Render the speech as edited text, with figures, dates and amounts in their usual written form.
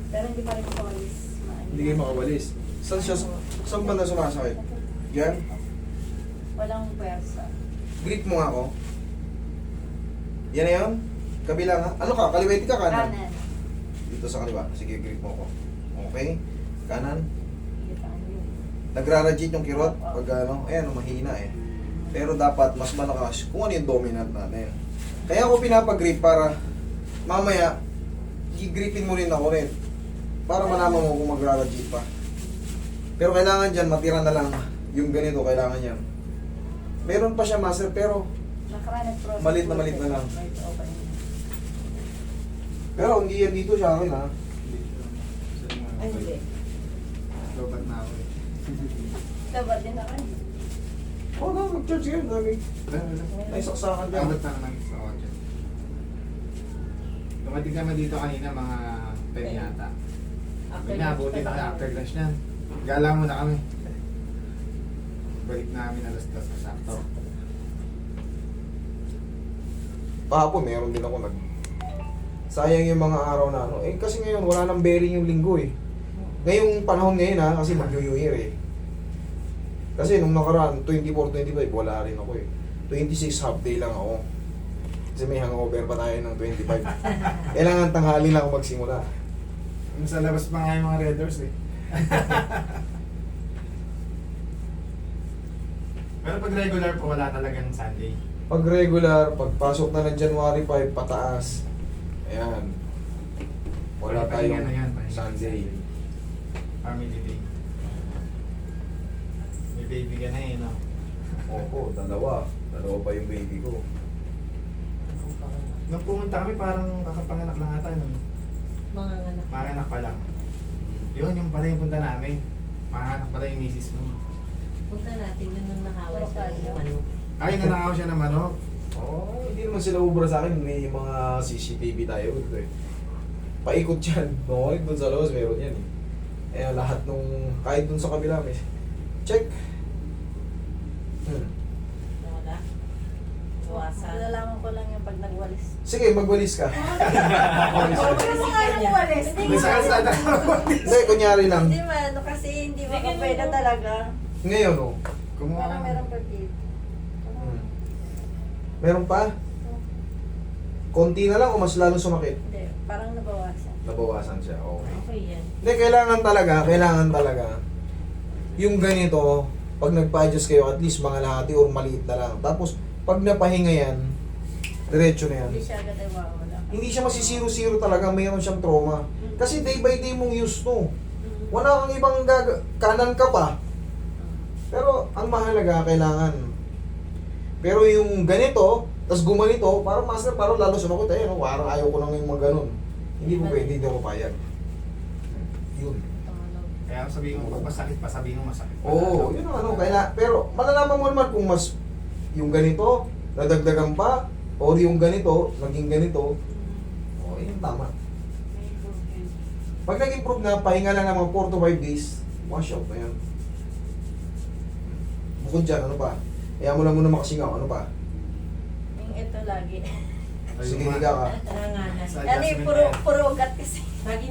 Pero hindi pa rin ko alis. Hindi kayo makawalis. Saan ba na sumasakit? Yan? Walang pwersa. Grip mo nga ako. Yan na yun? Kabila nga. Ano ka? Kaliwete ka kanan? Kanan. Dito sa kaliwa. Sige, grip mo ako. Okay? Kanan. Itaan yun. Nagraradiate yung kirot pag ano, ayan, mahina eh. Pero dapat mas malakas kung ano yung dominant natin. Kaya ako pinapagrip para mamaya i-gripin mo rin ako rin. Para malaman mo kung magraradiate pa. Pero kailangan dyan, matira na lang yung ganito, kailangan yan. Meron pa siya master pero malit na lang. Pero hindi yan dito sa akin ha. Ay, hindi. Lobat na ako eh. Dapat din ako. Oo na, mag-charge kayo. Naisaksakan dyan. Abot lang ng sa audio. Dumating kami dito kanina mga 10 yata. Pinabuti na kayo after lunch niyan. Gala muna kami. Balik namin alas 2 na sakto. Kahapon meron din ako sayang yung mga araw na ano. Eh kasi ngayon wala nang bearing yung linggo eh. Ngayong panahon ngayon ha, kasi mag-New Year eh. Kasi nung nakaraan, 24-25, wala rin ako eh. 26 half day lang ako. Kasi may hangover pa tayo ng 25. Kailangan tanghali lang ako magsimula. Sa labas pa nga yung mga Reders eh. Pero pag regular po, wala talagang Sunday. Pag regular, pagpasok na ng January 5, pataas. Ayan. Wala Pahinga tayong na yan, pahinga. Sunday. Family day. May baby ka na eh, no? Opo, dalawa. Dalawa pa yung baby ko. Nung pumunta kami, parang kakapanganak lang ata. No? Mga anak. Manganak pa lang. Yun, yung pala yung punta namin. Manganak pala yung misis mo. Punta natin yun nung nakawal sa manok. Ay, nanakaw siya ng manok. Oh, hindi naman sila ubra sa akin. May mga CCTV tayo. Ito eh. Paikot yan. No, doon sa labas meron yan eh. Eh, lahat nung, kahit dun sa kabila, may check. Wala. Iwasan. Nalalaman ko lang yung pag nagwalis. Sige, magwalis ka. Magwalis ka. Ano nga yung walis? May sa kalsada ka Hindi, kunyari lang. Hindi man, ano kasi hindi makapwede talaga. Ngayon, oh. Kumuha Parang ka. meron pa dito. Meron pa? Konti na lang o mas lalong sumakit? Hindi, parang nabawasan. Nabawasan siya, okay. Okay yan. Hindi, kailangan talaga. Yung ganito, pag nagpa-adjust kayo, at least mga lahati or maliit na lang. Tapos, pag napahinga yan, diretso na yan. Hindi siya agad ay wawala. Hindi siya masisiro-siro talaga, mayroon siyang trauma. Kasi day by day mong use to. Wala kang ibang kanan ka pa. Pero, ang mahalaga, kailangan. Pero yung ganito, tas gumanito, parang master, parang lalo sumakot. Ayun, no? Parang ayaw ko lang yung mga ganun. Hindi po pwede, hindi ako payag. Yun. Kaya sabihin mo, pag masakit pa, sabihin mo masakit. Oo, yun ang ano, pero malalaman mo naman kung mas yung ganito, nadagdagan pa, o yung ganito, naging ganito, o yun tama. Pag nag-improve na, pahinga lang ng mga 4 to 5 days, wash out na yan. Bukod dyan, ano pa? Kaya mo lang muna makasingaw, ano pa? Yung ito lagi. Sige, higa ka. Nanganas. Sa Ano yung adjustment puro ugat kasi. Lagi